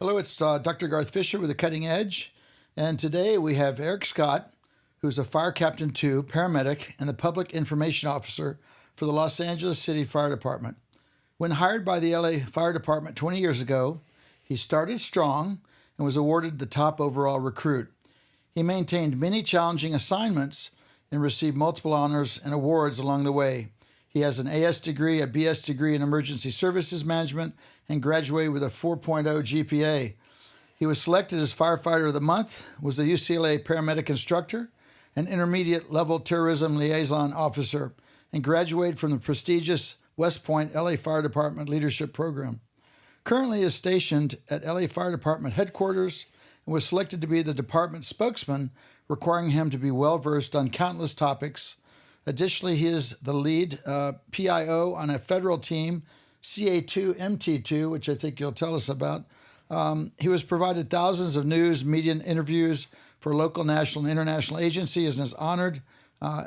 Hello, it's Dr. Garth Fisher with The Cutting Edge. And today we have Erik Scott, who's a Fire Captain 2 paramedic and the Public Information Officer for the Los Angeles City Fire Department. When hired by the LA Fire Department 20 years ago, he started strong and was awarded the top overall recruit. He maintained many challenging assignments and received multiple honors and awards along the way. He has an AS degree, a BS degree in Emergency Services Management, and graduated with a 4.0 GPA. He was selected as Firefighter of the Month, was a UCLA Paramedic Instructor, an intermediate level Terrorism Liaison Officer, and graduated from the prestigious West Point LA Fire Department Leadership Program. Currently is stationed at LA Fire Department Headquarters and was selected to be the department's spokesman, requiring him to be well-versed on countless topics. Additionally, he is the lead PIO on a federal team, CA2MT2, which I think you'll tell us about. He was provided thousands of news, media, and interviews for local, national, and international agencies, and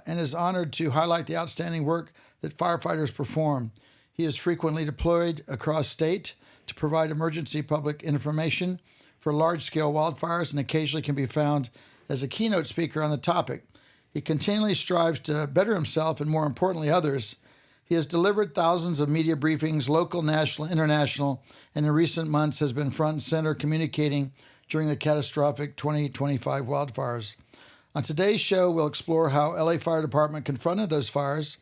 is honored to highlight the outstanding work that firefighters perform. He is frequently deployed across state to provide emergency public information for large-scale wildfires, and occasionally can be found as a keynote speaker on the topic. He continually strives to better himself and, more importantly, others. He has delivered thousands of media briefings, local, national, international, and in recent months has been front and center communicating during the catastrophic 2025 wildfires. On today's show, we'll explore how LA Fire Department confronted those fires,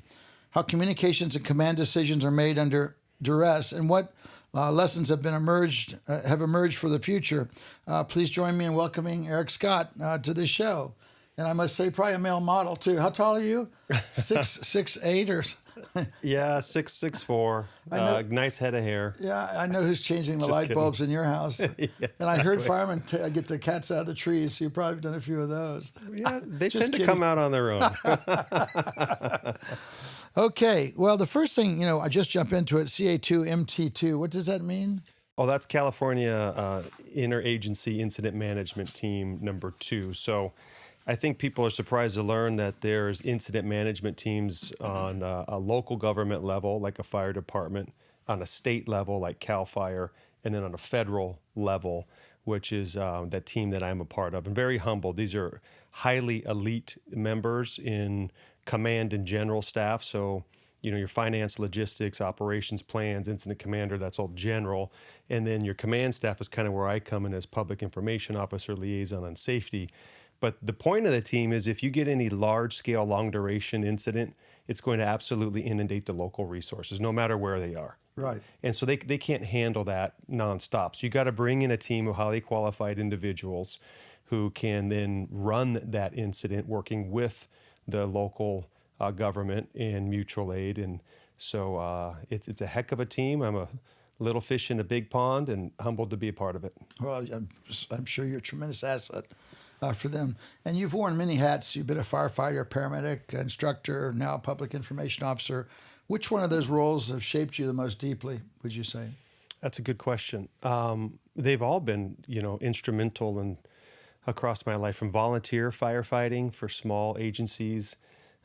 how communications and command decisions are made under duress, and what lessons have emerged for the future. Please join me in welcoming Erik Scott to this show. And I must say, probably a male model too. How tall are you? 6'8" or? Yeah, 6'4". Nice head of hair. Yeah, I know who's changing the light bulbs in your house. Yeah, and I heard firemen get the cats out of the trees, so you've probably done a few of those. Yeah, they tend to come out on their own. Okay, well, the first thing, I just jump into it, CA2MT2. What does that mean? Oh, that's California Interagency Incident Management Team number 2. So I think people are surprised to learn that there's incident management teams on a local government level, like a fire department, on a state level, like CAL FIRE, and then on a federal level, which is that team that I'm a part of. I'm very humbled. These are highly elite members in command and general staff. So, your finance, logistics, operations, plans, incident commander, that's all general. And then your command staff is kind of where I come in as public information officer, liaison, and safety. But the point of the team is if you get any large-scale, long-duration incident, it's going to absolutely inundate the local resources, no matter where they are. Right. And so they can't handle that nonstop. So you got to bring in a team of highly qualified individuals who can then run that incident working with the local government and mutual aid. And so it's a heck of a team. I'm a little fish in a big pond and humbled to be a part of it. Well, I'm sure you're a tremendous asset for them. And you've worn many hats. You've been a firefighter, paramedic, instructor, now public information officer. Which one of those roles have shaped you the most deeply, would you say? That's a good question. They've all been, instrumental and across my life, from volunteer firefighting for small agencies.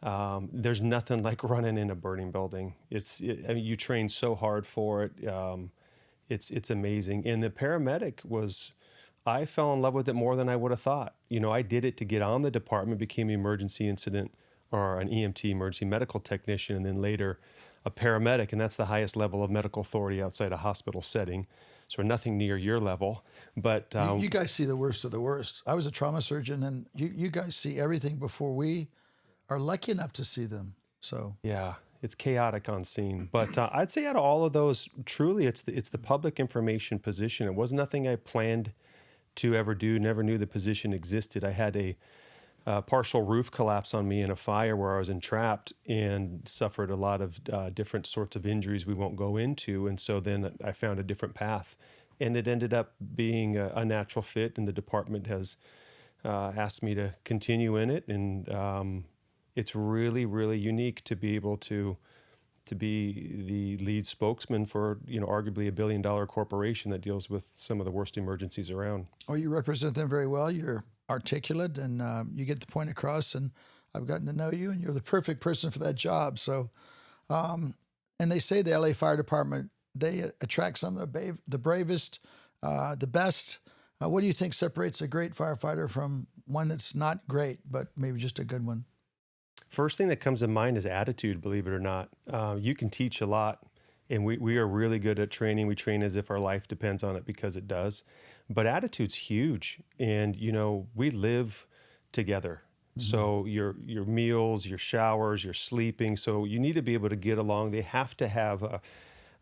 There's nothing like running in a burning building. You train so hard for it. It's amazing. And the paramedic I fell in love with it more than I would have thought. I did it to get on the department, became an emergency incident or an EMT, emergency medical technician, and then later a paramedic. And that's the highest level of medical authority outside a hospital setting. So nothing near your level. But you guys see the worst of the worst. I was a trauma surgeon, and you guys see everything before we are lucky enough to see them. So yeah, it's chaotic on scene. But I'd say out of all of those, truly, it's the public information position. It was nothing I planned to ever do. Never knew the position existed. I had a partial roof collapse on me in a fire where I was entrapped and suffered a lot of different sorts of injuries we won't go into. And so then I found a different path, and it ended up being a natural fit. And the department has asked me to continue in it. And it's really, really unique to be able to be the lead spokesman for, arguably $1 billion corporation that deals with some of the worst emergencies around. Oh, you represent them very well. You're articulate, and you get the point across, and I've gotten to know you, and you're the perfect person for that job. So, and they say the LA Fire Department, they attract some of the bravest The best. What do you think separates a great firefighter from one that's not great, but maybe just a good one? First thing that comes to mind is attitude, believe it or not. You can teach a lot, and we are really good at training. We train as if our life depends on it because it does. But attitude's huge, and we live together. So your meals, your showers, your sleeping. So you need to be able to get along. They have to have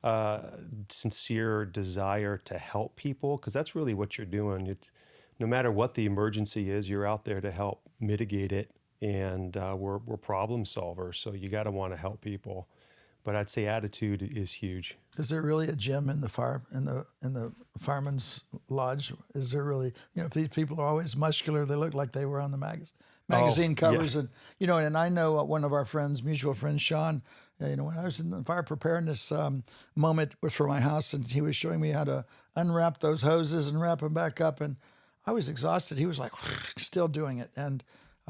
a sincere desire to help people, because that's really what you're doing. No matter what the emergency is, you're out there to help mitigate it, and we're problem solvers. So you got to want to help people. But I'd say attitude is huge. Is there really a gym in the fireman's lodge? Is there really? These people are always muscular. They look like they were on the magazine covers, yeah. And I know one of our friends, mutual friend Sean. When I was in the fire preparedness moment was for my house, and he was showing me how to unwrap those hoses and wrap them back up, and I was exhausted. He was like still doing it, and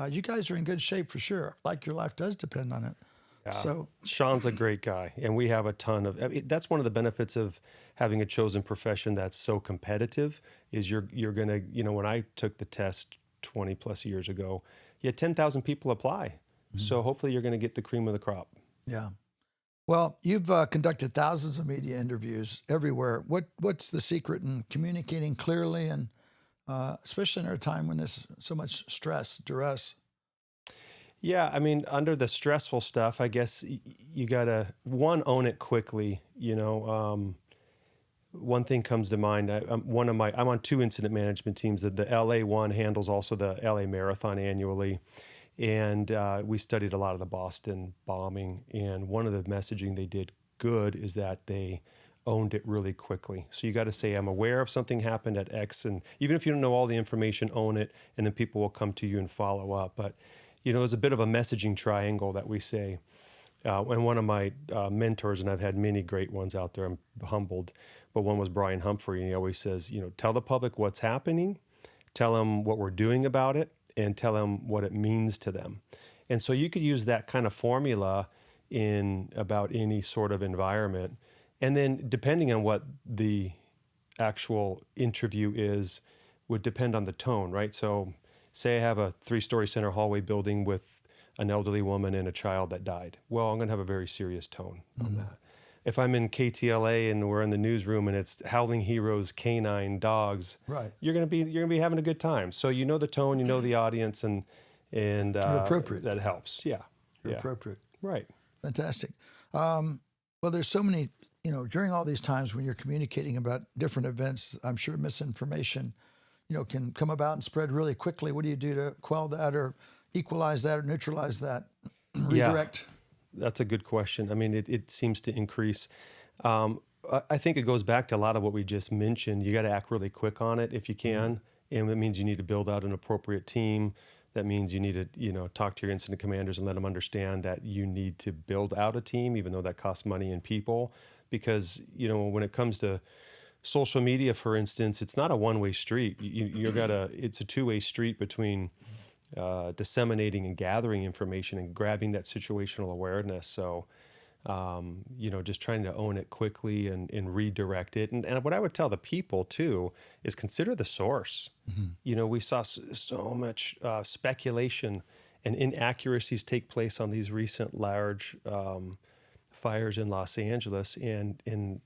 you guys are in good shape for sure. Like your life does depend on it. So Sean's a great guy, and we have a ton of. That's one of the benefits of having a chosen profession that's so competitive. Is you're gonna when I took the test 20 plus years ago, you had 10,000 people apply, so hopefully you're gonna get the cream of the crop. Yeah. Well, you've conducted thousands of media interviews everywhere. What's the secret in communicating clearly, and especially in a time when there's so much stress, duress? Yeah, I mean, under the stressful stuff, I guess you gotta own it quickly. One thing comes to mind. I'm on 2 incident management teams. The LA one handles also the LA Marathon annually, and we studied a lot of the Boston bombing. And one of the messaging they did good is that they owned it really quickly. So you got to say, I'm aware of something happened at X, and even if you don't know all the information, own it, and then people will come to you and follow up. But there's a bit of a messaging triangle that we say. And one of my mentors, and I've had many great ones out there, I'm humbled, but one was Brian Humphrey, and he always says, tell the public what's happening, tell them what we're doing about it, and tell them what it means to them. And so you could use that kind of formula in about any sort of environment. And then depending on what the actual interview is, would depend on the tone, right? So say I have a 3-story center hallway building with an elderly woman and a child that died. Well, I'm going to have a very serious tone on that. If I'm in KTLA and we're in the newsroom and it's Howling Heroes, canine dogs, right, you're going to be having a good time. So the tone, the audience, and you're appropriate. That helps. Yeah, you're appropriate. Right. Fantastic. Well, there's so many. During all these times when you're communicating about different events, I'm sure misinformation can come about and spread really quickly. What do you do to quell that or equalize that or neutralize that? Redirect? Yeah, that's a good question. I mean, it seems to increase. I think it goes back to a lot of what we just mentioned. You got to act really quick on it if you can. And it means you need to build out an appropriate team. That means you need to, talk to your incident commanders and let them understand that you need to build out a team, even though that costs money and people. Because, when it comes to social media, for instance, it's not a one-way street. It's a two-way street between disseminating and gathering information and grabbing that situational awareness. So, just trying to own it quickly and redirect it. And what I would tell the people too is consider the source. We saw so much speculation and inaccuracies take place on these recent large fires in Los Angeles, and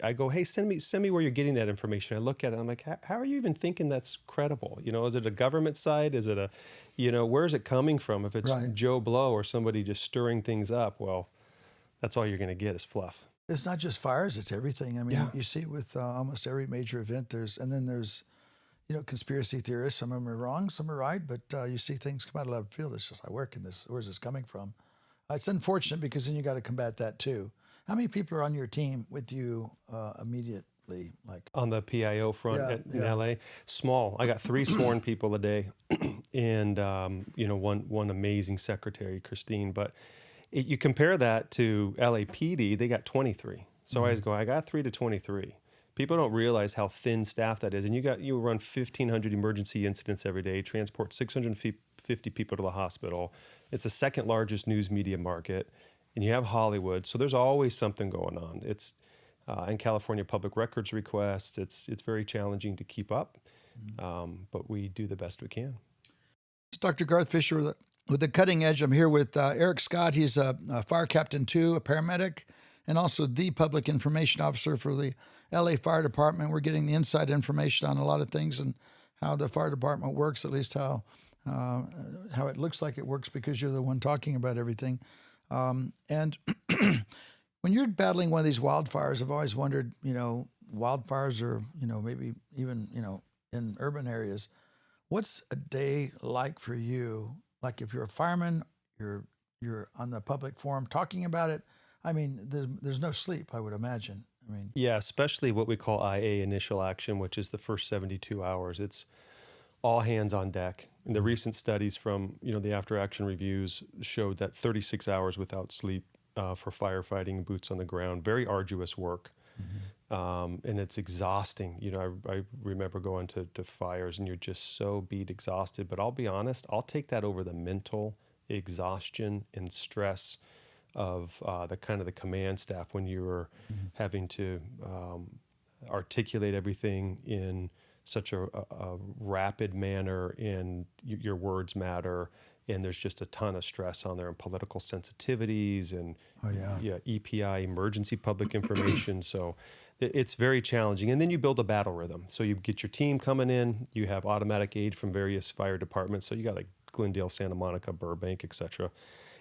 I go, hey, send me where you're getting that information. I look at it, I'm like, how are you even thinking that's credible? Is it a government site? Is it where is it coming from? If it's right. Joe Blow or somebody just stirring things up, well, that's all you're going to get is fluff. It's not just fires; it's everything. I mean, you see it with almost every major event. There's conspiracy theorists. Some of them are wrong, some are right, but you see things come out of left field. It's just like, where's this coming from? It's unfortunate because then you got to combat that too. How many people are on your team with you immediately? Like on the PIO front in LA? Small. I got 3 sworn people a day, and one amazing secretary, Christine. But you compare that to LAPD, they got 23. So I always go, I got 3 to 23. People don't realize how thin staff that is, and you run 1,500 emergency incidents every day, transport 650 people to the hospital. It's the second largest news media market, and you have Hollywood, so there's always something going on. It's and California public records requests. It's very challenging to keep up, but we do the best we can. It's Dr. Garth Fisher with the Cutting Edge. I'm here with Erik Scott. He's a Fire Captain 2, a paramedic, and also the Public Information Officer for the LA Fire Department. We're getting the inside information on a lot of things and how the fire department works, at least how it looks like it works, because you're the one talking about everything. And when you're battling one of these wildfires, I've always wondered, wildfires are, maybe even, in urban areas, what's a day like for you? Like if you're a fireman, you're on the public forum talking about it. I mean, there's no sleep, I would imagine. Yeah, especially what we call IA, initial action, which is the first 72 hours. It's all hands on deck. And the recent studies from, the after action reviews showed that 36 hours without sleep for firefighting, boots on the ground, very arduous work. And it's exhausting. I remember going to fires and you're just so beat, exhausted. But I'll be honest, I'll take that over the mental exhaustion and stress of the command staff when you're having to articulate everything in such a rapid manner, and your words matter, and there's just a ton of stress on there, and political sensitivities, and EPI, emergency public information. So it's very challenging. And then you build a battle rhythm. So you get your team coming in, you have automatic aid from various fire departments. So you got like Glendale, Santa Monica, Burbank, et cetera.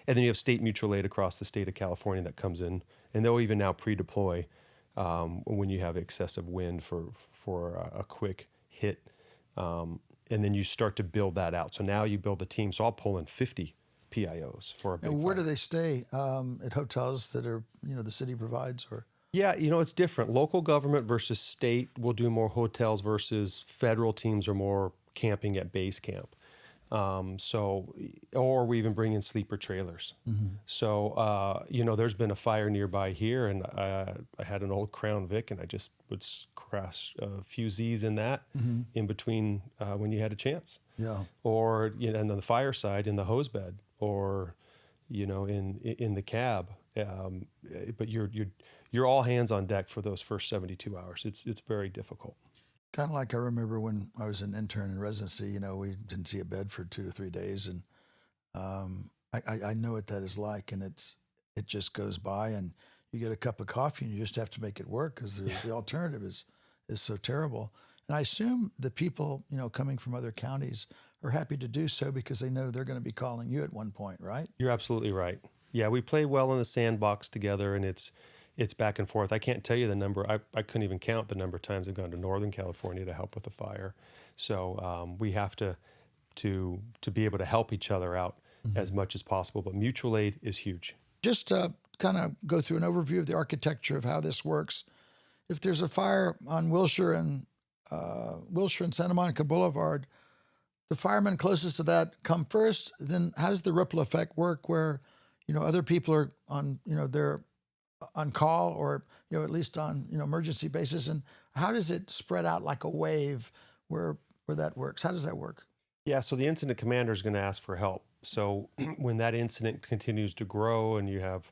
And then you have state mutual aid across the state of California that comes in, and they'll even now pre-deploy when you have excessive wind for a quick hit. And then you start to build that out. So now you build a team. So I'll pull in 50 PIOs for a big And where fire. do they stay? At hotels that are, the city provides, or? Yeah, it's different. Local government versus state will do more hotels versus federal teams are more camping at base camp. Or we even bring in sleeper trailers. So, there's been a fire nearby here, and I had an old Crown Vic, and I just would crash a few Z's in that in between when you had a chance. Yeah. Or, and on the fire side, in the hose bed, or, in the cab. But you're all hands on deck for those first 72 hours. It's very difficult. Kind of like I remember when I was an intern in residency, we didn't see a bed for 2 to 3 days. And I know what that is like. And it just goes by, and you get a cup of coffee and you just have to make it work, because the alternative is so terrible. And I assume the people, coming from other counties are happy to do so because they know they're going to be calling you at one point, right? You're absolutely right. Yeah, we play well in the sandbox together, and it's back and forth. I can't tell you the number. I couldn't even count the number of times I've gone to Northern California to help with a fire. So we have to be able to help each other out as much as possible. But mutual aid is huge. Just to kind of go through an overview of the architecture of how this works. If there's a fire on Wilshire and Santa Monica Boulevard, the firemen closest to that come first. Then how does the ripple effect work, where other people are on they're on call, or at least on emergency basis, and how does it spread out like a wave where that works? How does that work? Yeah, so the incident commander is going to ask for help. So when that incident continues to grow, and you have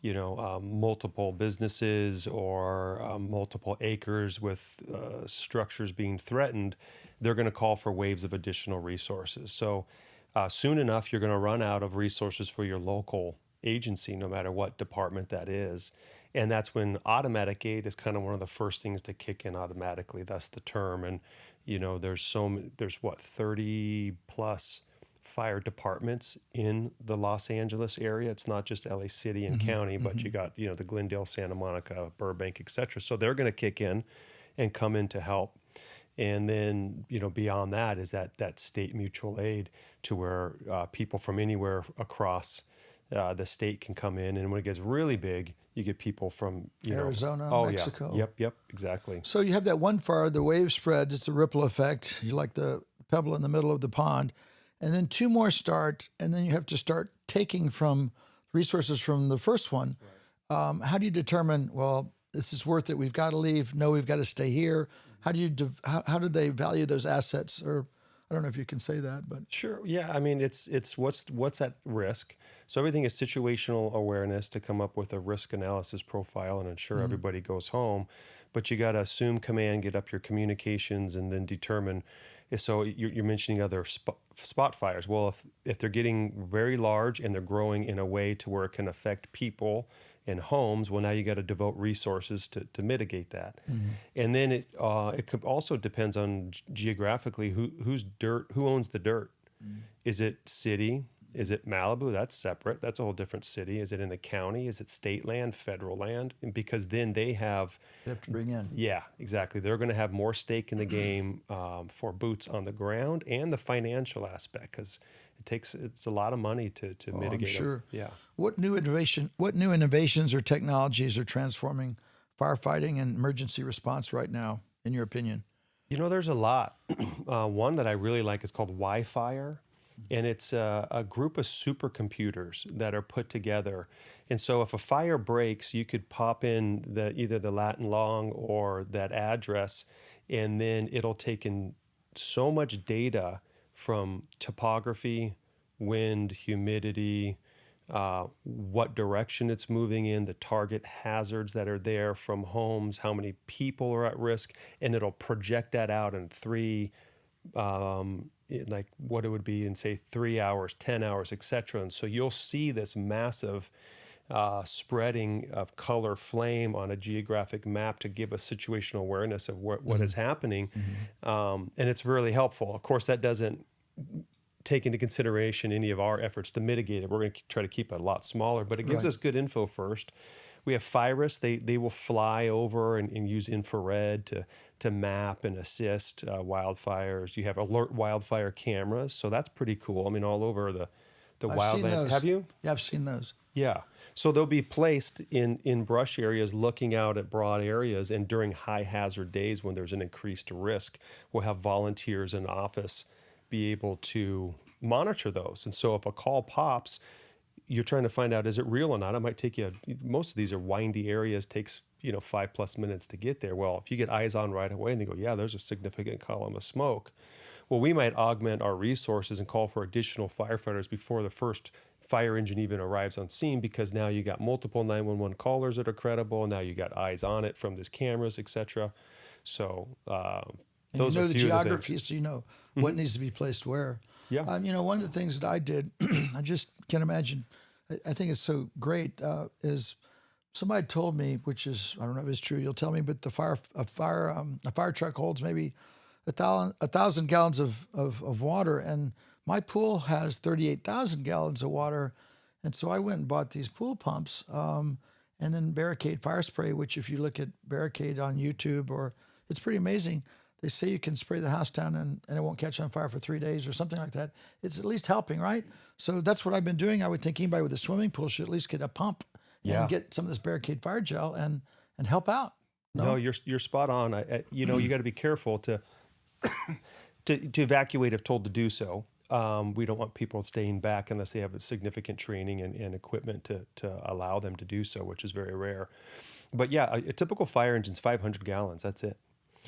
multiple businesses or multiple acres with structures being threatened, they're going to call for waves of additional resources. So soon enough, you're going to run out of resources for your local agency, no matter what department that is. And that's when automatic aid is kind of one of the first things to kick in automatically. That's the term. And, there's 30 plus fire departments in the Los Angeles area. It's not just LA City and county, but you got, the Glendale, Santa Monica, Burbank, et cetera. So they're going to kick in and come in to help. And then, beyond that is that state mutual aid, to where people from anywhere across the state can come in. And when it gets really big, you get people from Arizona, Mexico. Yeah. Yep, exactly. So you have that one fire, the wave spreads, it's a ripple effect. You like the pebble in the middle of the pond. And then 2 more start, and then you have to start taking from resources from the first one. Right. How do you determine, well, this is worth it, we've got to leave, no, we've got to stay here? How do they value those assets? Or I don't know if you can say that, but Sure. Yeah. I mean, it's what's at risk. So everything is situational awareness to come up with a risk analysis profile and ensure everybody goes home. But you got to assume command, get up your communications, and then determine. So you're mentioning other spot fires. Well, if they're getting very large and they're growing in a way to where it can affect people and homes, well, now you got to devote resources to mitigate that. And then it could also depends on geographically who owns the dirt. Is it city? Is it Malibu? That's separate. That's a whole different city. Is it in the county? Is it state land, federal land? And because then they have to bring in. Yeah, exactly. They're going to have more stake in the game for boots on the ground and the financial aspect, because it's a lot of money to mitigate. I'm sure. Yeah. What new innovations or technologies are transforming firefighting and emergency response right now, in your opinion? There's a lot. One that I really like is called Wi-Fire, and it's a group of supercomputers that are put together. And so if a fire breaks, you could pop in either the Latin long or that address, and then it'll take in so much data from topography, wind, humidity, what direction it's moving in, the target hazards that are there from homes, how many people are at risk, and it'll project that out in like what it would be in, say, 3 hours, 10 hours, etc. And so you'll see this massive spreading of color flame on a geographic map to give us situational awareness of what is happening. And it's really helpful. Of course, that doesn't take into consideration any of our efforts to mitigate it. We're going to try to keep it a lot smaller, but it gives us good info first. We have Firefighter. They will fly over and use infrared to map and assist wildfires. You have alert wildfire cameras, so that's pretty cool. I mean, all over the wildland. Have you? Yeah, I've seen those. Yeah. So they'll be placed in brush areas looking out at broad areas, and during high hazard days when there's an increased risk, we'll have volunteers in office be able to monitor those. And so if a call pops, you're trying to find out, is it real or not? It might take you, most of these are windy areas, takes 5+ minutes to get there. Well, if you get eyes on right away and they go, yeah, there's a significant column of smoke. Well, we might augment our resources and call for additional firefighters before the first fire engine even arrives on scene, because now you got multiple 911 callers that are credible. Now you got eyes on it from these cameras, etc. So those you know are the geography, so you know what needs to be placed where. Yeah. One of the things that I did, I just can't imagine. I think it's so great. Is somebody told me, which is, I don't know if it's true. You'll tell me, but a fire truck holds maybe 1,000 gallons of water, and my pool has 38,000 gallons of water, and so I went and bought these pool pumps, and then Barricade fire spray. Which, if you look at Barricade on YouTube, it's pretty amazing. They say you can spray the house down and it won't catch on fire for 3 days or something like that. It's at least helping, right? So that's what I've been doing. I would think anybody with a swimming pool should at least get a pump and get some of this Barricade fire gel and help out. No, you're spot on. You got to be careful to evacuate if told to do so. We don't want people staying back unless they have a significant training and equipment to allow them to do so, which is very rare. But yeah, a typical fire engine's 500 gallons. That's it.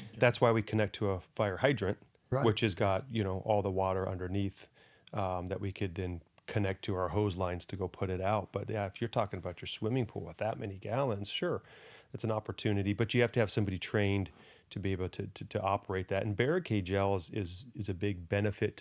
Okay. That's why we connect to a fire hydrant, which has got all the water underneath that we could then connect to our hose lines to go put it out. But yeah, if you're talking about your swimming pool with that many gallons, sure, it's an opportunity. But you have to have somebody trained to be able to operate that. And Barricade gel is a big benefit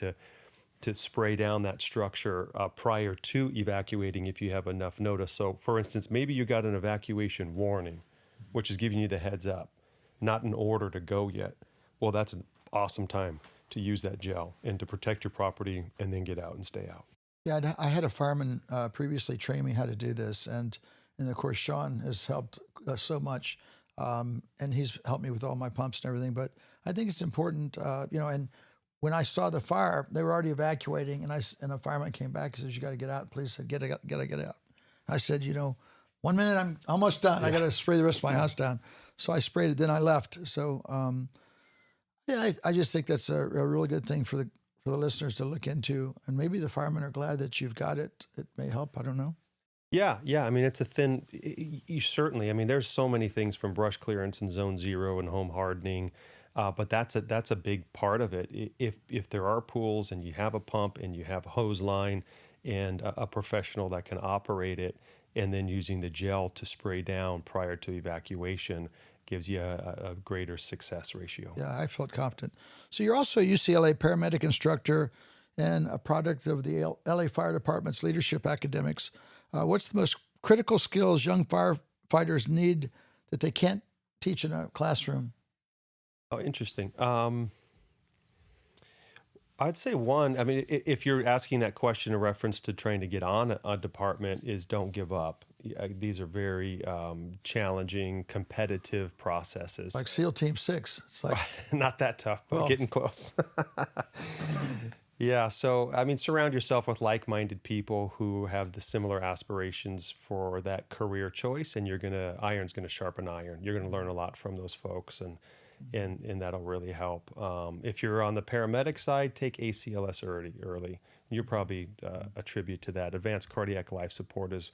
to spray down that structure prior to evacuating if you have enough notice. So, for instance, maybe you got an evacuation warning, which is giving you the heads up, not an order to go yet. Well, that's an awesome time to use that gel and to protect your property and then get out and stay out. Yeah, I had a fireman previously train me how to do this, and of course Sean has helped so much, and he's helped me with all my pumps and everything. But I think it's important, and when I saw the fire, they were already evacuating, and a fireman came back and says, "You got to get out, please." I said, "Get out." I said, 1 minute, I'm almost done. Yeah. I got to spray the rest of my house down. So I sprayed it, then I left. So, I just think that's a really good thing for the listeners to look into. And maybe the firemen are glad that you've got it. It may help. I don't know. Yeah. I mean, it's you certainly, there's so many things from brush clearance and zone zero and home hardening. But that's a big part of it. If there are pools and you have a pump and you have a hose line and a professional that can operate it, and then using the gel to spray down prior to evacuation gives you a greater success ratio. Yeah, I felt confident. So you're also a UCLA Paramedic Instructor and a product of the LA Fire Department's leadership academics. What's the most critical skills young firefighters need that they can't teach in a classroom? Oh, interesting. I'd say one, I mean, if you're asking that question in reference to trying to get on a department, is don't give up. These are very challenging, competitive processes. Like SEAL Team 6. It's like Not that tough, but getting close. Yeah, so I mean, surround yourself with like-minded people who have the similar aspirations for that career choice, and iron's gonna sharpen iron. You're gonna learn a lot from those folks, and that'll really help. If you're on the paramedic side, take ACLS early. You'll probably attribute to that. Advanced cardiac life support is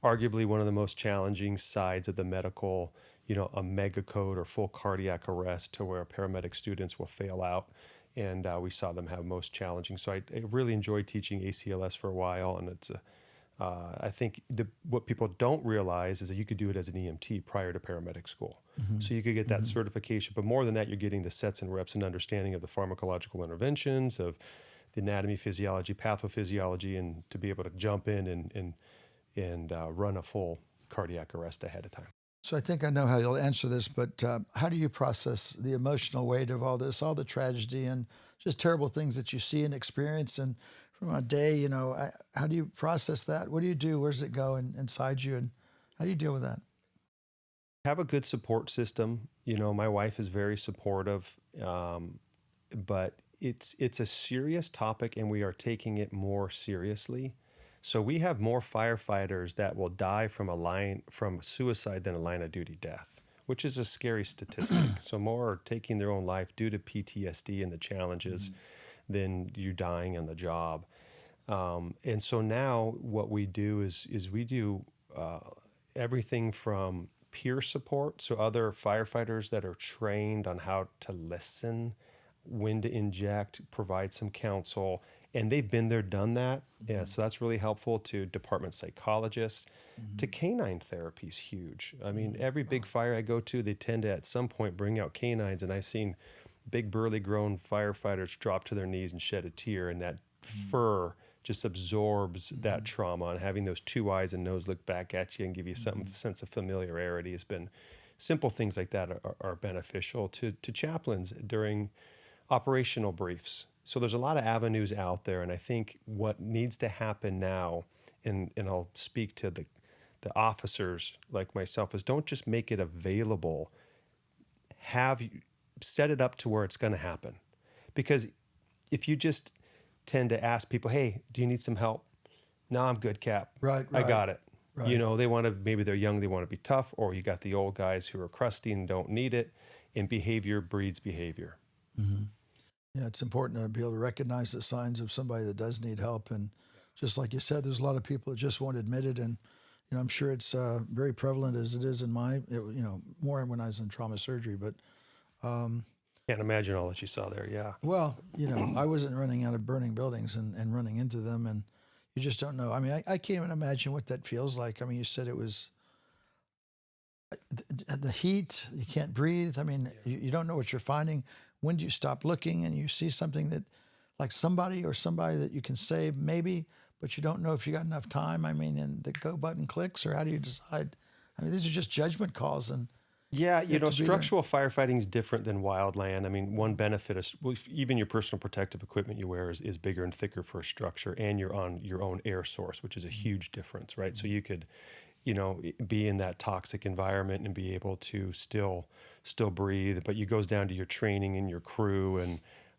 arguably one of the most challenging sides of the medical, a mega code or full cardiac arrest to where paramedic students will fail out. And we saw them have most challenging. So I really enjoyed teaching ACLS for a while. And I think what people don't realize is that you could do it as an EMT prior to paramedic school. Mm-hmm. So you could get that certification. But more than that, you're getting the sets and reps and understanding of the pharmacological interventions, of the anatomy, physiology, pathophysiology, and to be able to jump in and run a full cardiac arrest ahead of time. So I think I know how you'll answer this, but how do you process the emotional weight of all this, all the tragedy and just terrible things that you see and experience? And from a day, how do you process that? What do you do? Where does it go inside you? And how do you deal with that? Have a good support system. My wife is very supportive, but it's a serious topic, and we are taking it more seriously. So we have more firefighters that will die from suicide than a line of duty death, which is a scary statistic. So more are taking their own life due to PTSD and the challenges than you dying on the job. And so now what we do is we do everything from peer support, so other firefighters that are trained on how to listen, when to inject, provide some counsel, and they've been there, done that. Yeah, so that's really helpful, to department psychologists, to canine therapy is huge. I mean, every big fire I go to, they tend to at some point bring out canines, and I've seen big burly grown firefighters drop to their knees and shed a tear, and that fur just absorbs that trauma, and having those two eyes and nose look back at you and give you some sense of familiarity has been, simple things like that are beneficial to chaplains during operational briefs. So there's a lot of avenues out there, and I think what needs to happen now, and I'll speak to the officers like myself, is don't just make it available. Set it up to where it's going to happen. Because if you just tend to ask people, hey, do you need some help? No, I'm good, Cap. Right. I got it. Right. Maybe they're young, they want to be tough, or you got the old guys who are crusty and don't need it, and behavior breeds behavior. Mm-hmm. Yeah, it's important to be able to recognize the signs of somebody that does need help. And just like you said, there's a lot of people that just won't admit it. And, I'm sure it's very prevalent as it is in more when I was in trauma surgery. But can't imagine all that you saw there, yeah. Well, I wasn't running out of burning buildings and running into them. And you just don't know. I mean, I can't even imagine what that feels like. I mean, you said it was the heat, you can't breathe. I mean, you don't know what you're finding. When do you stop looking and you see something that, like somebody that you can save maybe, but you don't know if you got enough time? I mean, and the go button clicks, or how do you decide? I mean, these are just judgment calls. And yeah, structural firefighting is different than wildland. I mean, one benefit is even your personal protective equipment you wear is bigger and thicker for a structure, and you're on your own air source, which is a huge difference, right? So you could, be in that toxic environment and be able to still breathe, but it goes down to your training and your crew.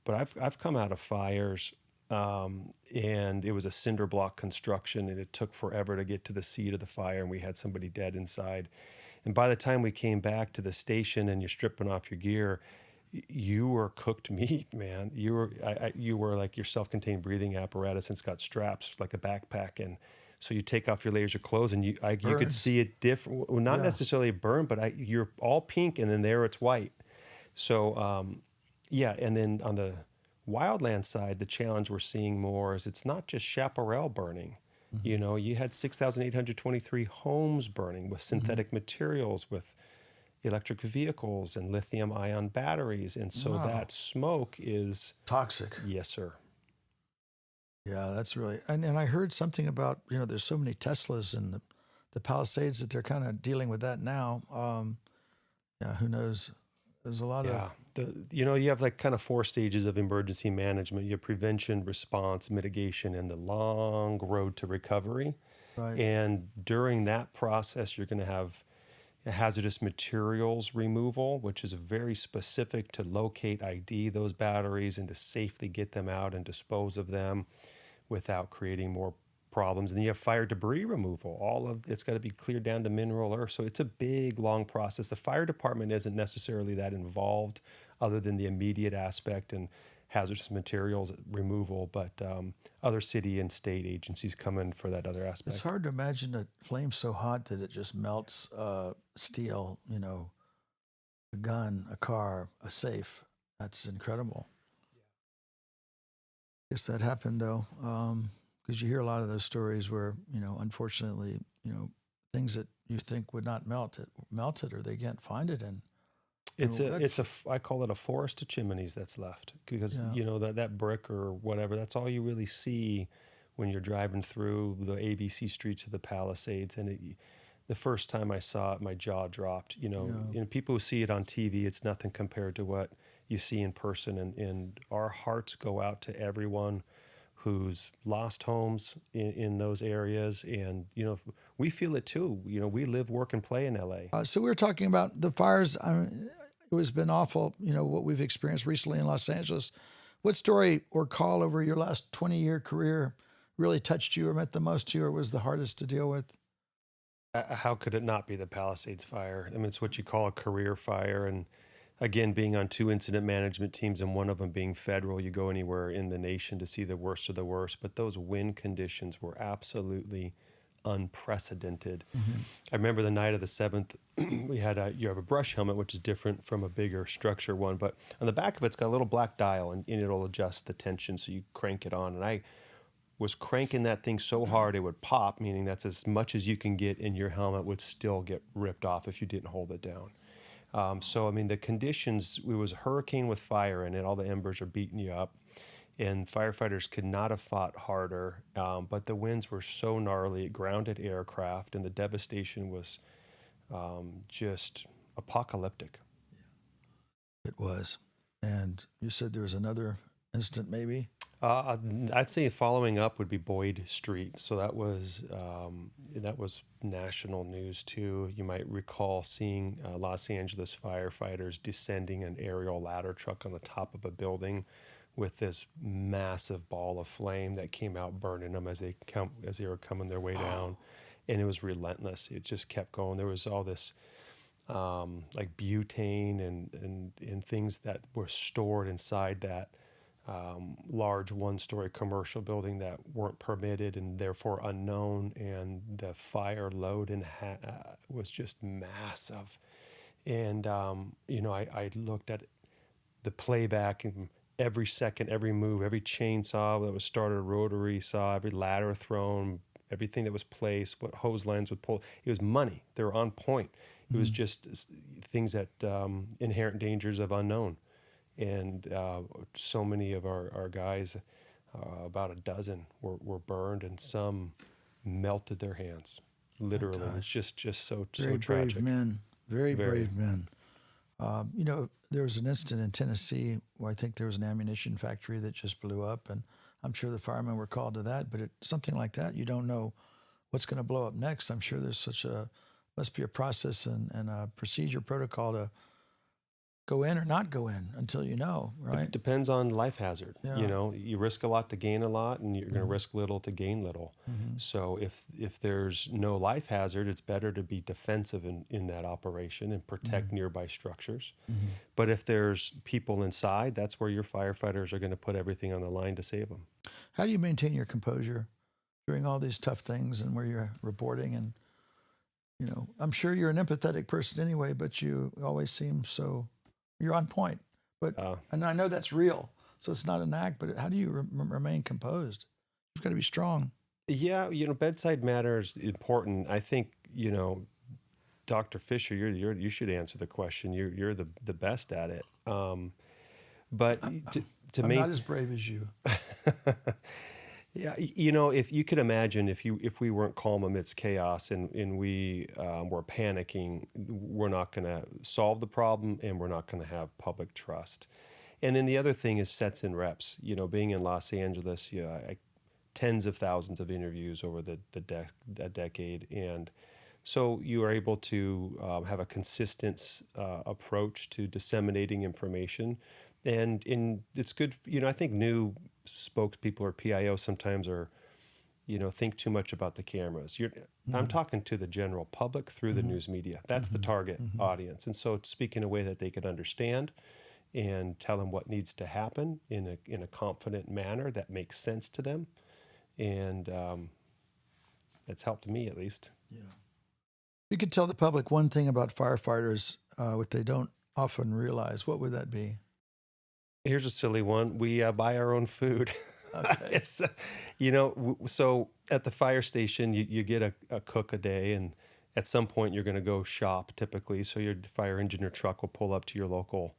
But I've come out of fires, and it was a cinder block construction, and it took forever to get to the seat of the fire, and we had somebody dead inside. And by the time we came back to the station and you're stripping off your gear, you were cooked meat, man. You were like your self-contained breathing apparatus, and it's got straps like a backpack, and so you take off your layers of clothes, and you could see it different. Well, not necessarily a burn, but you're all pink, and then there it's white. So, yeah, and then on the wildland side, the challenge we're seeing more is it's not just chaparral burning. You know, you had 6,823 homes burning with synthetic materials, with electric vehicles and lithium ion batteries. And so Wow. that smoke is, Toxic. yes, sir. Yeah, that's really, and I heard something about, there's so many Teslas in the Palisades that they're kind of dealing with that now. Yeah, who knows? There's a lot of, Yeah. You have like kind of four stages of emergency management. You have prevention, response, mitigation, and the long road to recovery. right. And during that process, you're going to have hazardous materials removal, which is very specific to locate, ID those batteries and to safely get them out and dispose of them without creating more problems. And then you have fire debris removal. All of it's got to be cleared down to mineral earth. So it's a big, long process. The fire department isn't necessarily that involved other than the immediate aspect and hazardous materials removal, but other city and state agencies come in for that other aspect. It's hard to imagine a flame so hot that it just melts steel, a gun, a car, a safe. That's incredible. Guess that happened though, because you hear a lot of those stories where, unfortunately, things that you think would not melt, it melted, or they can't find it. And I call it a forest of chimneys that's left, because that brick or whatever, that's all you really see when you're driving through the ABC streets of the Palisades. And the first time I saw it, my jaw dropped. People who see it on TV, it's nothing compared to what you see in person. And our hearts go out to everyone who's lost homes in those areas. And, we feel it too. We live, work, and play in LA. So we were talking about the fires. It has been awful, what we've experienced recently in Los Angeles. What story or call over your last 20-year career really touched you or meant the most to you or was the hardest to deal with? How could it not be the Palisades fire? I mean, it's what you call a career fire. And again, being on two incident management teams and one of them being federal, you go anywhere in the nation to see the worst of the worst. But those wind conditions were absolutely unprecedented. I remember the night of the 7th, we had you have a brush helmet, which is different from a bigger structure one, but on the back of it's got a little black dial and it'll adjust the tension, so you crank it on. And I was cranking that thing so hard it would pop, meaning that's as much as you can get, and your helmet would still get ripped off if you didn't hold it down. So, I mean, the conditions, it was a hurricane with fire in it, all the embers are beating you up. And firefighters could not have fought harder, but the winds were so gnarly, it grounded aircraft, and the devastation was just apocalyptic. It was. And you said there was another incident maybe? I'd say following up would be Boyd Street. So that was national news too. You might recall seeing Los Angeles firefighters descending an aerial ladder truck on the top of a building with this massive ball of flame that came out burning them as they were coming their way down, and it was relentless. It just kept going. There was all this like butane and things that were stored inside that large one-story commercial building that weren't permitted and therefore unknown, and the fire load was just massive. And I looked at the playback, and every second, every move, every chainsaw that was started, a rotary saw, every ladder thrown, everything that was placed, what hose lines would pull, it was money. They were on point. It was just things that inherent dangers of unknown. And so many of our guys, about a dozen, were burned, and some melted their hands, literally. It's just so Very tragic. brave men. Very brave men. There was an incident in Tennessee where I think there was an ammunition factory that just blew up, and I'm sure the firemen were called to that. But something like that, you don't know what's going to blow up next. I'm sure there's must be a process and a procedure protocol to go in or not go in until you know, right? It depends on life hazard. Yeah. You risk a lot to gain a lot, and you're going to risk little to gain little. So if there's no life hazard, it's better to be defensive in that operation and protect nearby structures. But if there's people inside, that's where your firefighters are going to put everything on the line to save them. How do you maintain your composure during all these tough things and where you're reporting? And, I'm sure you're an empathetic person anyway, but you always seem so You're on point. But and I know that's real, so it's not an act. But how do you remain composed? You've got to be strong. Yeah, bedside manner is important. I think, Dr. Fisher, you should answer the question. You're the best at it. But I'm not as brave as you. Yeah, if you could imagine, if we weren't calm amidst chaos and we were panicking, we're not going to solve the problem, and we're not going to have public trust. And then the other thing is sets and reps. Being in Los Angeles, tens of thousands of interviews over the decade, and so you are able to have a consistent approach to disseminating information. And it's good, I think new spokespeople or PIO sometimes are, think too much about the cameras. I'm talking to the general public through the news media. That's the target audience. And so it's speaking in a way that they can understand and tell them what needs to happen in a confident manner that makes sense to them. And it's helped me, at least. Yeah. You could tell the public one thing about firefighters, what they don't often realize. What would that be? Here's a silly one. We buy our own food. Okay. It's, so at the fire station, you get a cook a day, and at some point you're going to go shop typically. So your fire engine or truck will pull up to your local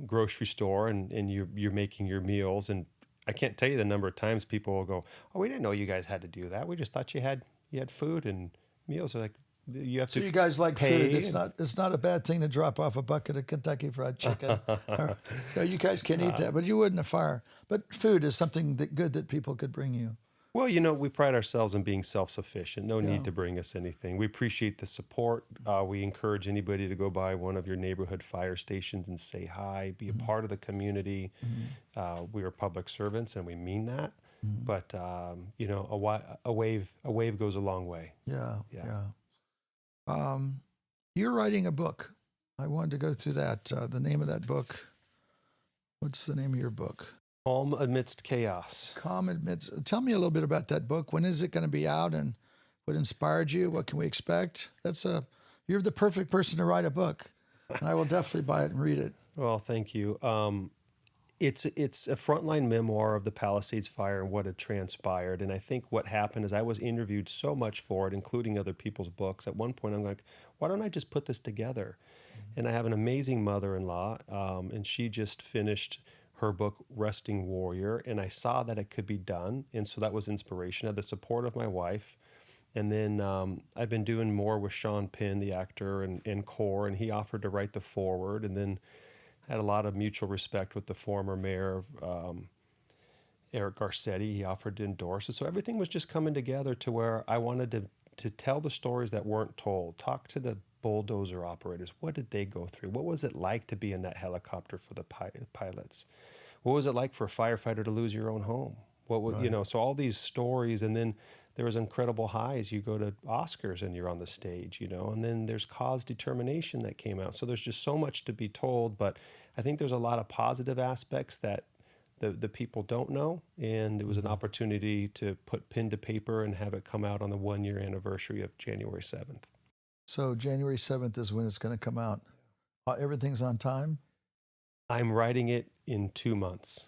grocery store, and you're making your meals. And I can't tell you the number of times people will go, "Oh, we didn't know you guys had to do that. We just thought you had food and meals." They're like, you have to. So you guys like pay. food? It's not a bad thing to drop off a bucket of Kentucky Fried Chicken. No, you guys can eat that, but you wouldn't a fire. But food is something good that people could bring you. Well, we pride ourselves in being self-sufficient. No need to bring us anything. We appreciate the support. We encourage anybody to go by one of your neighborhood fire stations and say hi, be a part of the community. We are public servants, and we mean that. But a wave goes a long way. Yeah. You're writing a book. I wanted to go through that. The name of that book. What's the name of your book? Calm Amidst Chaos. Calm Amidst. Tell me a little bit about that book. When is it going to be out, and what inspired you? What can we expect? You're the perfect person to write a book, and I will definitely buy it and read it. Well, thank you. It's a frontline memoir of the Palisades fire and what had transpired. And I think what happened is I was interviewed so much for it, including other people's books. At one point, I'm like, why don't I just put this together? And I have an amazing mother-in-law, and she just finished her book, Resting Warrior, and I saw that it could be done. And so that was inspiration. I had the support of my wife. And then I've been doing more with Sean Penn, the actor, and Core, and he offered to write the foreword. And then had a lot of mutual respect with the former mayor of Eric Garcetti. He offered to endorse it. So everything was just coming together to where I wanted to tell the stories that weren't told, talk to the bulldozer operators. What did they go through? What was it like to be in that helicopter for the pilots? What was it like for a firefighter to lose your own home? What would, so all these stories, and then there was incredible highs. You go to Oscars and you're on the stage, and then there's Cause Determination that came out. So there's just so much to be told, but I think there's a lot of positive aspects that the people don't know, and it was an opportunity to put pen to paper and have it come out on the 1-year anniversary of January 7th. So January 7th is when it's going to come out. Everything's on time? I'm writing it in 2 months.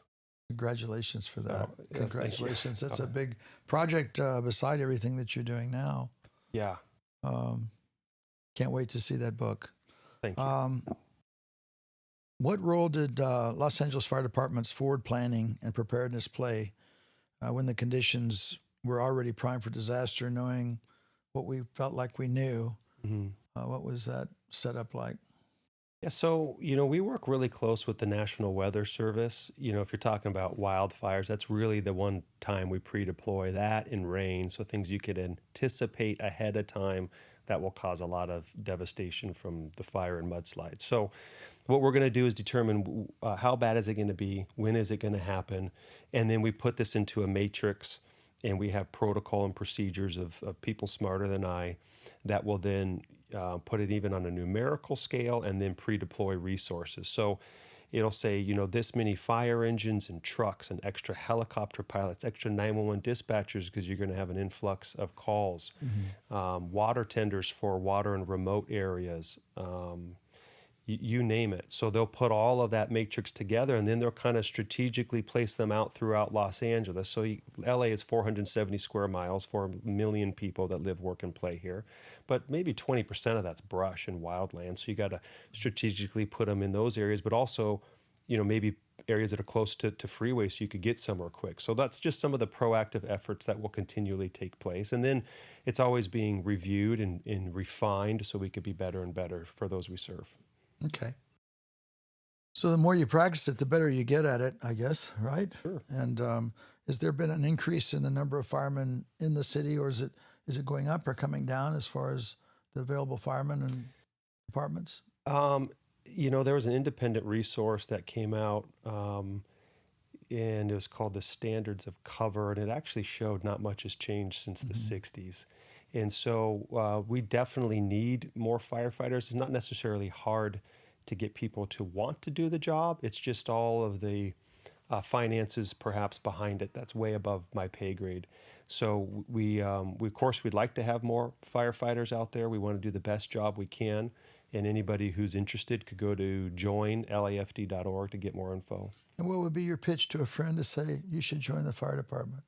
Congratulations for that. Yeah, congratulations. That's a big project beside everything that you're doing now. Yeah. Can't wait to see that book. Thank you. What role did Los Angeles Fire Department's forward planning and preparedness play when the conditions were already primed for disaster, knowing what we felt like we knew? What was that setup like? Yeah, so, we work really close with the National Weather Service. If you're talking about wildfires, that's really the one time we pre-deploy that in rain. So things you could anticipate ahead of time that will cause a lot of devastation from the fire and mudslides. So what we're going to do is determine how bad is it going to be, when is it going to happen, and then we put this into a matrix, and we have protocol and procedures of people smarter than I that will then put it even on a numerical scale and then pre-deploy resources. So it'll say, this many fire engines and trucks and extra helicopter pilots, extra 911 dispatchers, because you're going to have an influx of calls, water tenders for water in remote areas, you name it. So they'll put all of that matrix together, and then they'll kind of strategically place them out throughout Los Angeles. So LA is 470 square miles, 4 million people that live, work, and play here. But maybe 20% of that's brush and wildland. So you got to strategically put them in those areas, but also, maybe areas that are close to freeways so you could get somewhere quick. So that's just some of the proactive efforts that will continually take place. And then it's always being reviewed and refined so we could be better and better for those we serve. Okay. So the more you practice it, the better you get at it, I guess, right? Sure. And has there been an increase in the number of firemen in the city, or is it going up or coming down as far as the available firemen and departments? There was an independent resource that came out, and it was called the Standards of Cover, and it actually showed not much has changed since the 60s. And so we definitely need more firefighters. It's not necessarily hard to get people to want to do the job. It's just all of the finances perhaps behind it that's way above my pay grade. So we of course, we'd like to have more firefighters out there. We want to do the best job we can. And anybody who's interested could go to joinlafd.org to get more info. And what would be your pitch to a friend to say you should join the fire department?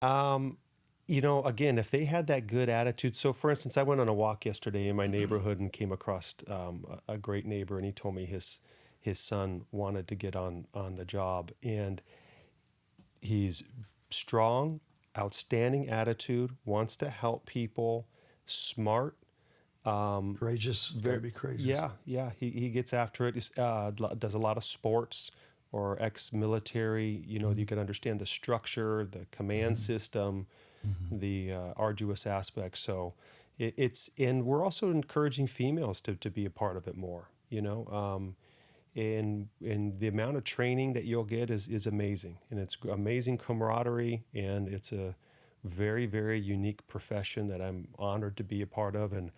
Again, if they had that good attitude. So, for instance, I went on a walk yesterday in my neighborhood and came across a great neighbor, and he told me his son wanted to get on the job. And he's strong, outstanding attitude, wants to help people, smart. Courageous, very courageous. Yeah. He gets after it. Does a lot of sports or ex-military. You can understand the structure, the command system, the arduous aspects. So and we're also encouraging females to be a part of it more. And the amount of training that you'll get is amazing, and it's amazing camaraderie, and it's a very, very unique profession that I'm honored to be a part of, and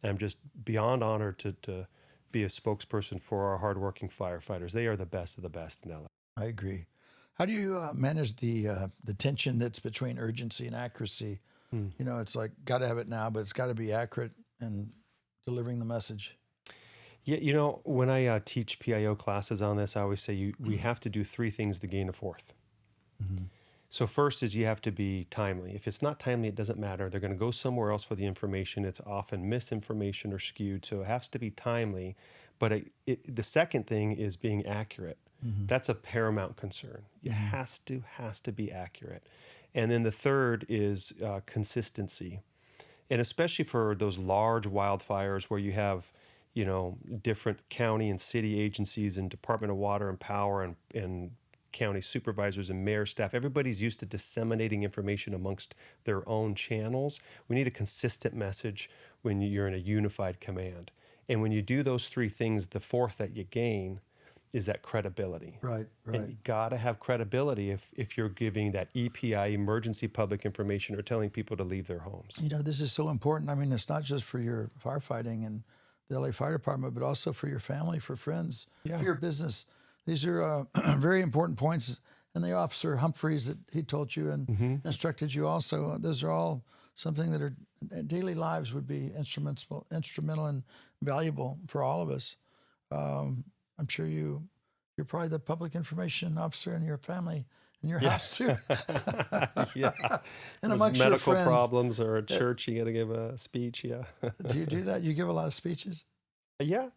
I'm just beyond honored to be a spokesperson for our hardworking firefighters. They are the best of the best in LA. I agree. How do you manage the tension that's between urgency and accuracy? It's like, got to have it now, but it's got to be accurate and delivering the message. Yeah, when I teach PIO classes on this, I always say we have to do 3 things to gain a 4th. So first is you have to be timely. If it's not timely, it doesn't matter. They're going to go somewhere else for the information. It's often misinformation or skewed, so it has to be timely. But the second thing is being accurate. That's a paramount concern. It has to be accurate. And then the third is consistency. And especially for those large wildfires where you have, different county and city agencies and Department of Water and Power and county supervisors and mayor staff, everybody's used to disseminating information amongst their own channels. We need a consistent message when you're in a unified command. And when you do those 3 things, the 4th that you gain is that credibility. Right. And you got to have credibility if you're giving that EPI, emergency public information, or telling people to leave their homes. This is so important. I mean, it's not just for your firefighting and the LA Fire Department, but also for your family, for friends, for your business. These are very important points. And the Officer Humphreys that he told you and instructed you also, those are all something that are daily lives would be instrumental and valuable for all of us. I'm sure you're probably the public information officer in your family, in your house too. Yeah. And amongst your medical friends, problems or a church, you got to give a speech. Yeah. Do you do that? You give a lot of speeches? Yeah.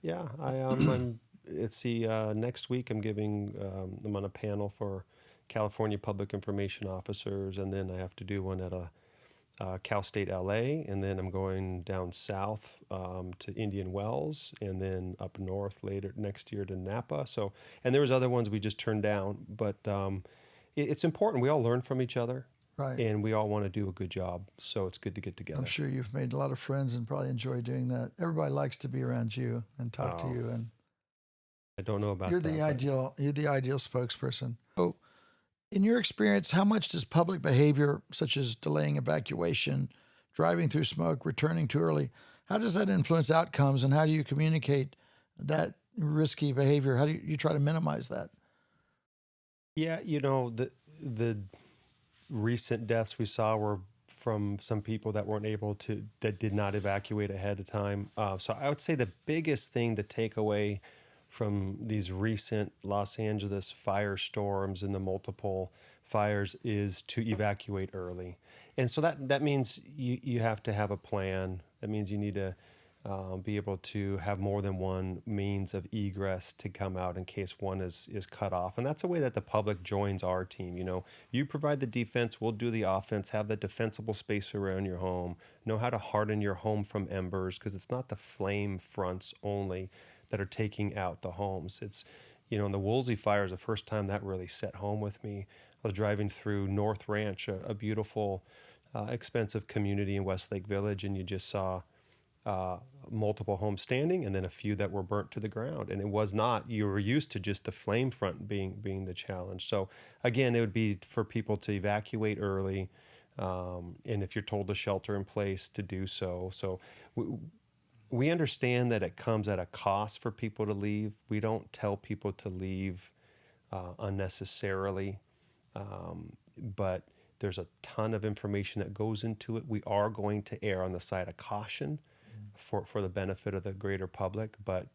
Next week I'm on a panel for California public information officers, and then I have to do one at Cal State LA, and then I'm going down south to Indian Wells, and then up north later next year to Napa. So, and there was other ones we just turned down, but it's important. We all learn from each other, right? And we all want to do a good job. So it's good to get together. I'm sure you've made a lot of friends and probably enjoy doing that. Everybody likes to be around you and talk to you, and I don't know about you're the ideal spokesperson. So, in your experience, how much does public behavior, such as delaying evacuation, driving through smoke, returning too early, how does that influence outcomes, and how do you communicate that risky behavior? How do you try to minimize that? Yeah, the recent deaths we saw were from some people that weren't able to, that did not evacuate ahead of time. So I would say the biggest thing to take away from these recent Los Angeles firestorms and the multiple fires is to evacuate early. And so that means you have to have a plan. That means you need to be able to have more than one means of egress to come out in case one is cut off. And that's a way that the public joins our team. You provide the defense, we'll do the offense, have the defensible space around your home, know how to harden your home from embers, because it's not the flame fronts only that are taking out the homes. It's, in the Woolsey fires, the first time that really set home with me, I was driving through North Ranch, a beautiful, expensive community in Westlake Village, and you just saw multiple homes standing and then a few that were burnt to the ground. And it was not, you were used to just the flame front being the challenge. So again, it would be for people to evacuate early. And if you're told to shelter in place, to do so. So we understand that it comes at a cost for people to leave. We don't tell people to leave unnecessarily, but there's a ton of information that goes into it. We are going to err on the side of caution for the benefit of the greater public, but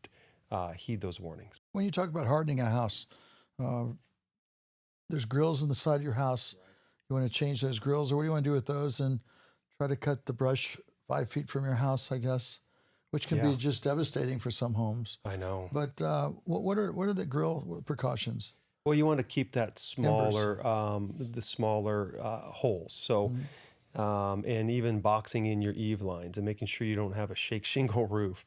heed those warnings. When you talk about hardening a house, there's grills in the side of your house. You want to change those grills, or what do you want to do with those? And try to cut the brush 5 feet from your house, I guess, which can be just devastating for some homes. I know. But what are the grill precautions? Well, you want to keep that smaller, the smaller holes. So, and even boxing in your eave lines and making sure you don't have a shake shingle roof.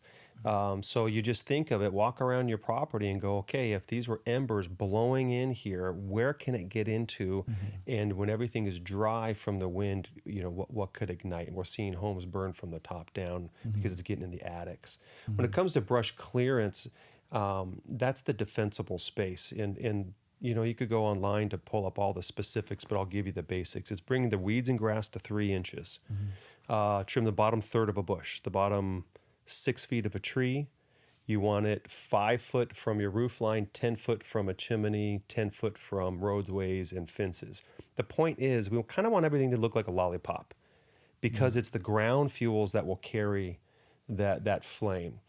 So you just think of it, walk around your property and go, okay, if these were embers blowing in here, where can it get into? And when everything is dry from the wind, what could ignite? And we're seeing homes burn from the top down because it's getting in the attics. When it comes to brush clearance, that's the defensible space. And you could go online to pull up all the specifics, but I'll give you the basics. It's bringing the weeds and grass to 3 inches. Trim the bottom third of a bush, the bottom 6 feet of a tree. You want it 5 foot from your roof line, 10 foot from a chimney, 10 foot from roadways and fences. The point is, we kind of want everything to look like a lollipop because it's the ground fuels that will carry that flame.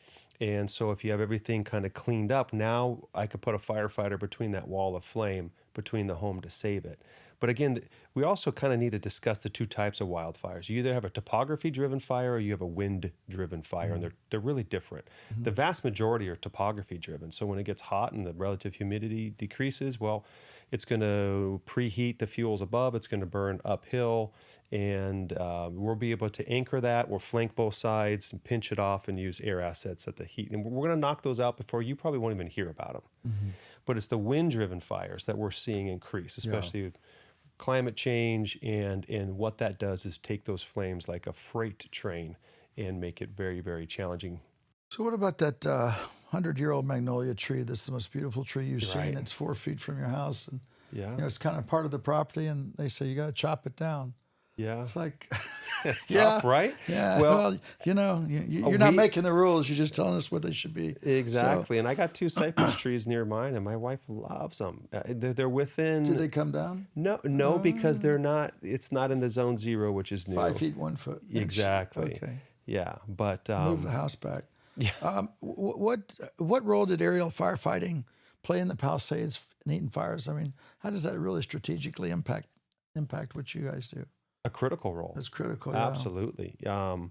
And so if you have everything kind of cleaned up, now I could put a firefighter between that wall of flame, between the home to save it. But again, we also kind of need to discuss the 2 types of wildfires. You either have a topography-driven fire or you have a wind-driven fire, and they're really different. The vast majority are topography-driven. So when it gets hot and the relative humidity decreases, well, it's going to preheat the fuels above. It's going to burn uphill, and we'll be able to anchor that. We'll flank both sides and pinch it off and use air assets at the heat. And we're going to knock those out before you probably won't even hear about them. But it's the wind-driven fires that we're seeing increase, especially with climate change, and what that does is take those flames like a freight train and make it very, very challenging. So what about that 100-year-old magnolia tree? That's the most beautiful tree you've seen. It's 4 feet from your house, and it's kind of part of the property, and they say you got to chop it down. Yeah. It's like, it's tough, right? Yeah. Well, you're not making the rules. You're just telling us what they should be. Exactly. So, and I got 2 cypress trees near mine, and my wife loves them. They're within. Did they come down? No, because they're not. It's not in the zone 0, which is new. 5 feet 1 foot. Exactly. Okay. Yeah, but move the house back. Yeah. What role did aerial firefighting play in the Palisades and Eaton fires? I mean, how does that really strategically impact what you guys do? A critical role. It's critical, Absolutely. And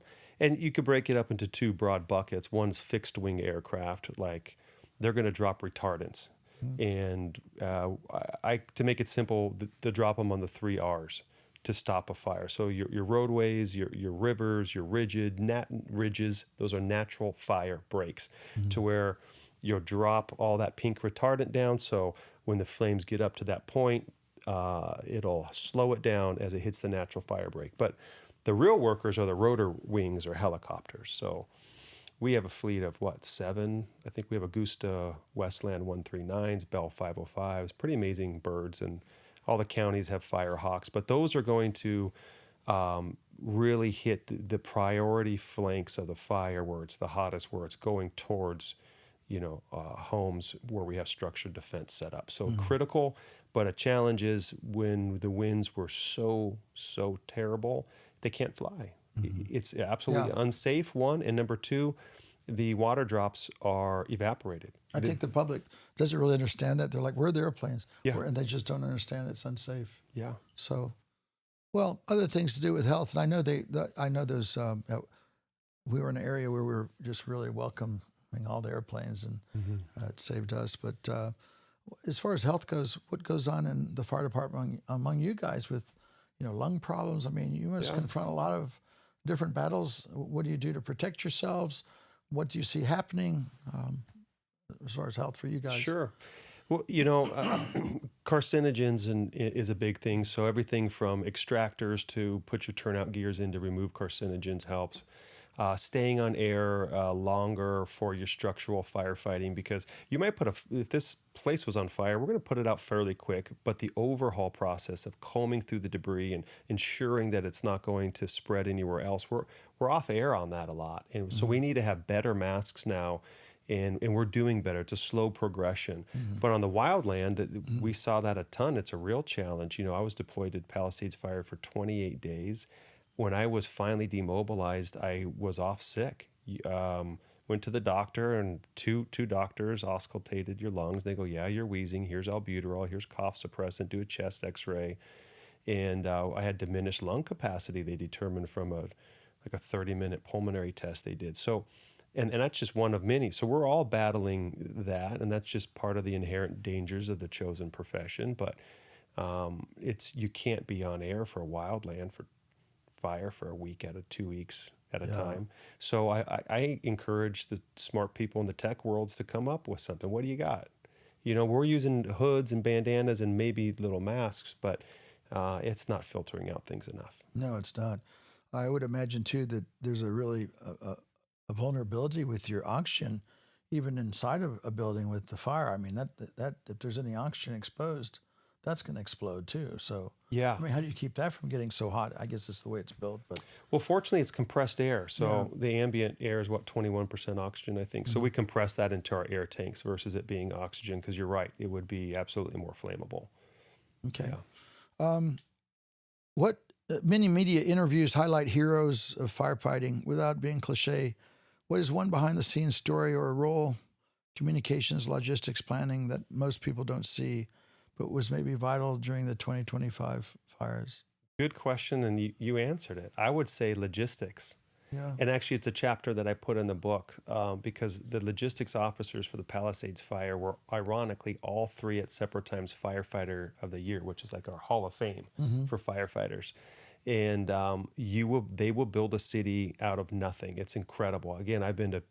you could break it up into 2 broad buckets. One's fixed wing aircraft, like they're going to drop retardants. And to make it simple, they drop them on the 3 R's to stop a fire. So your roadways, your rivers, your ridges, those are natural fire breaks to where you'll drop all that pink retardant down. So when the flames get up to that point, it'll slow it down as it hits the natural fire break. But the real workers are the rotor wings or helicopters. So we have a fleet of 7? I think we have Augusta Westland 139s, Bell 505s, pretty amazing birds, and all the counties have Firehawks. But those are going to really hit the priority flanks of the fire where it's the hottest, where it's going towards homes where we have structured defense set up. So critical, but a challenge is when the winds were so terrible, they can't fly. It's absolutely unsafe, one. And number two, the water drops are evaporated. I think the public doesn't really understand that. They're like, where are the airplanes? Yeah. And they just don't understand it's unsafe. Yeah. So, well, other things to do with health. And I know I know those, we were in an area where we were just really welcoming all the airplanes, and it saved us. But as far as health goes, what goes on in the fire department among you guys with, lung problems? I mean, you must confront a lot of different battles. What do you do to protect yourselves? What do you see happening as far as health for you guys? Sure. Well, carcinogens is a big thing. So everything from extractors to put your turnout gears in to remove carcinogens helps. Staying on air longer for your structural firefighting, because you might if this place was on fire, we're going to put it out fairly quick, but the overhaul process of combing through the debris and ensuring that it's not going to spread anywhere else, we're off air on that a lot. And so we need to have better masks now, and we're doing better. It's a slow progression. But on the wildland, we saw that a ton. It's a real challenge. I was deployed at Palisades Fire for 28 days. When I was finally demobilized, I was off sick. Went to the doctor, and two doctors auscultated your lungs. They go, yeah, you're wheezing. Here's albuterol. Here's cough suppressant. Do a chest X-ray. And I had diminished lung capacity. They determined from a 30-minute pulmonary test they did. So, and that's just one of many. So we're all battling that, and that's just part of the inherent dangers of the chosen profession. But you can't be on air for a wildland for fire for a week at 2 weeks at a time. So I encourage the smart people in the tech worlds to come up with something. What do you got? We're using hoods and bandanas and maybe little masks, but it's not filtering out things enough. No, it's not. I would imagine too that there's a really a vulnerability with your oxygen, even inside of a building with the fire. I mean, that if there's any oxygen exposed, that's going to explode too. So, yeah. I mean, how do you keep that from getting so hot? I guess it's the way it's built. But well, fortunately, it's compressed air. So the ambient air is 21% oxygen, I think. So we compress that into our air tanks versus it being oxygen, because you're right, it would be absolutely more flammable. Okay. Yeah. What many media interviews highlight heroes of firefighting without being cliche. What is one behind-the-scenes story or a role, communications, logistics, planning, that most people don't see, but was maybe vital during the 2025 fires? Good question, and you answered it. I would say logistics. Yeah. And actually, it's a chapter that I put in the book because the logistics officers for the Palisades Fire were, ironically, all three at separate times Firefighter of the Year, which is like our Hall of Fame for firefighters. And they will build a city out of nothing. It's incredible. Again, I've been to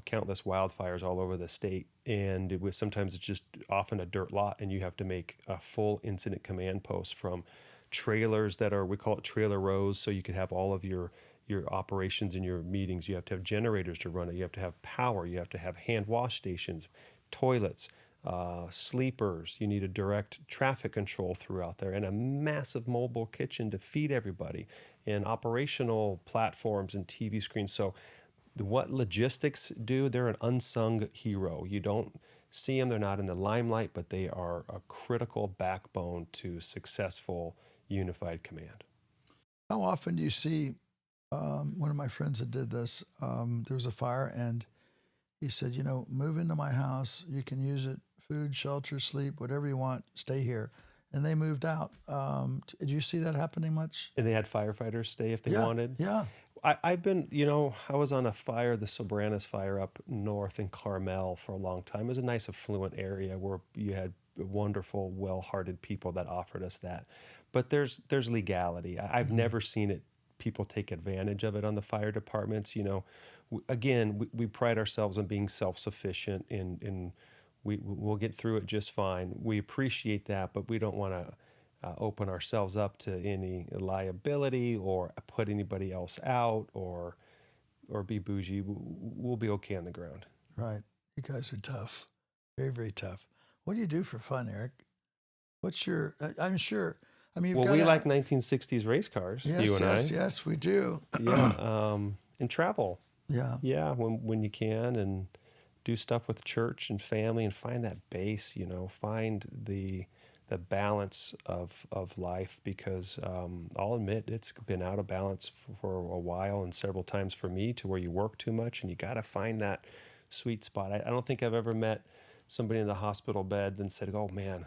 countless wildfires all over the state, and sometimes it's just often a dirt lot, and you have to make a full incident command post from trailers we call it trailer rows, so you can have all of your operations and your meetings. You have to have generators to run it. You have to have power. You have to have hand wash stations, toilets, sleepers. You need a direct traffic control throughout there, and a massive mobile kitchen to feed everybody, and operational platforms and TV screens. So what logistics do, they're an unsung hero. You don't see them, they're not in the limelight, but they are a critical backbone to successful unified command. How often do you see, one of my friends that did this, there was a fire, and he said, move into my house, you can use it, food, shelter, sleep, whatever you want, stay here. And they moved out. Did you see that happening much? And they had firefighters stay if they wanted? Yeah. I've been, I was on a fire, the Sobranas fire up north in Carmel for a long time. It was a nice affluent area where you had wonderful, well-hearted people that offered us that. But there's legality. I've never seen people take advantage of it on the fire departments. We pride ourselves on being self-sufficient, and we'll get through it just fine. We appreciate that, but we don't want to open ourselves up to any liability or put anybody else out or be bougie. We'll be okay on the ground. Right. You guys are tough. Very, very tough. What do you do for fun, Eric? What's your, I'm sure, we like 1960s race cars, you and I. Yes, we do. Yeah. And travel. Yeah. Yeah, when you can, and do stuff with church and family, and find that base, find the the balance of life, because I'll admit it's been out of balance for a while, and several times for me, to where you work too much and you got to find that sweet spot. I don't think I've ever met somebody in the hospital bed and said, "Oh man,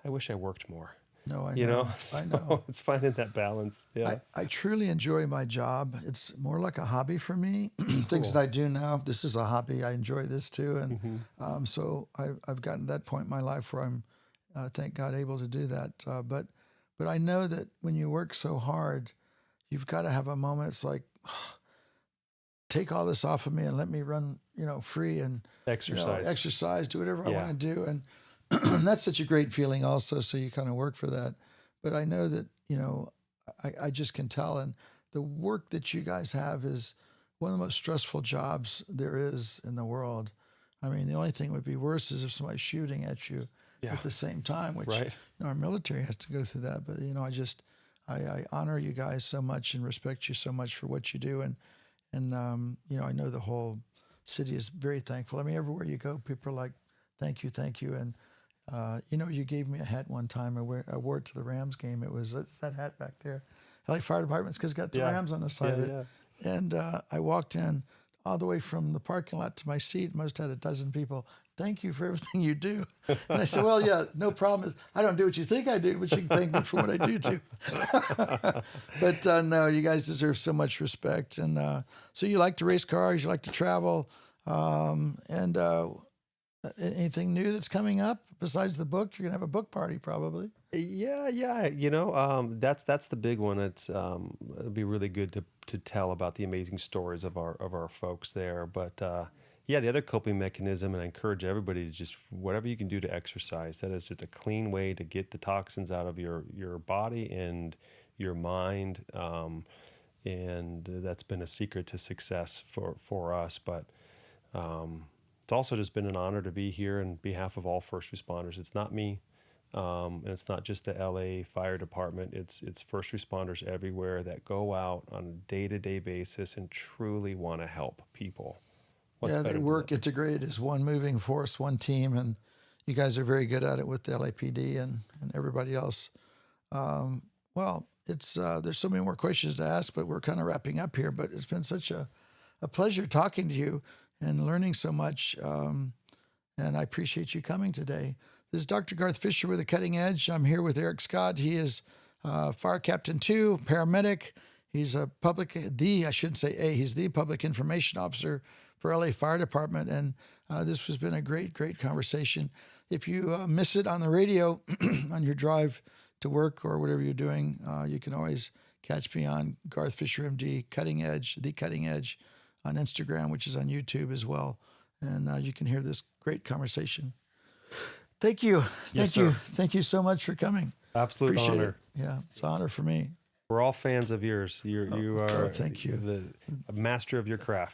I wish I worked more." No, I You know. know, I so know. it's finding that balance. Yeah. I truly enjoy my job. It's more like a hobby for me. Things Cool. that I do now, this is a hobby. I enjoy this too. And Hmm. so I've gotten to that point in my life where I'm, thank God, able to do that. But I know that when you work so hard, you've got to have a moment. It's like, take all this off of me and let me run, free and Exercise. exercise, do whatever I Yeah. want to do. And that's such a great feeling also. So you kind of work for that. But I know that, I just can tell. And the work that you guys have is one of the most stressful jobs there is in the world. I mean, the only thing would be worse is if somebody's shooting at you Yeah. at the same time, which Right. our military has to go through that. But, I honor you guys so much and respect you so much for what you do. And I know the whole city is very thankful. I mean, everywhere you go, people are like, thank you, thank you. And, you gave me a hat one time. I wore it to the Rams game. It's that hat back there. LA Fire Department's because it's got the Yeah. Rams on the side Yeah. of it. Yeah. And I walked in all the way from the parking lot to my seat. Must have had a dozen people. Thank you for everything you do. And I said, well, yeah, no problem. I don't do what you think I do, but you can thank me for what I do too. But no, you guys deserve so much respect. And so you like to race cars, you like to travel, and anything new that's coming up besides the book? You're gonna have a book party probably. Yeah. That's the big one. It'll be really good to tell about the amazing stories of our folks there. But yeah, the other coping mechanism, and I encourage everybody to just whatever you can do to exercise. That is just a clean way to get the toxins out of your body and your mind. And that's been a secret to success for us. But it's also just been an honor to be here on behalf of all first responders. It's not me. And it's not just the LA Fire Department. It's first responders everywhere that go out on a day-to-day basis and truly want to help people. What's Yeah, better they than work that? integrated as one moving force, one team, and you guys are very good at it with the LAPD and everybody else. Well, it's there's so many more questions to ask, but we're kind of wrapping up here. But it's been such a pleasure talking to you and learning so much. And I appreciate you coming today. This is Dr. Garth Fisher with The Cutting Edge. I'm here with Erik Scott. He is Fire Captain 2, paramedic. He's he's the Public Information Officer for LA Fire Department. And this has been a great, great conversation. If you miss it on the radio on your drive to work or whatever you're doing, you can always catch me on Garth Fisher MD, Cutting Edge, The Cutting Edge on Instagram, which is on YouTube as well. And you can hear this great conversation. Thank you. Yes, Thank you. sir. Thank you so much for coming. Absolute Appreciate honor. it. Yeah, it's an honor for me. We're all fans of yours. You are thank you. the master of your craft.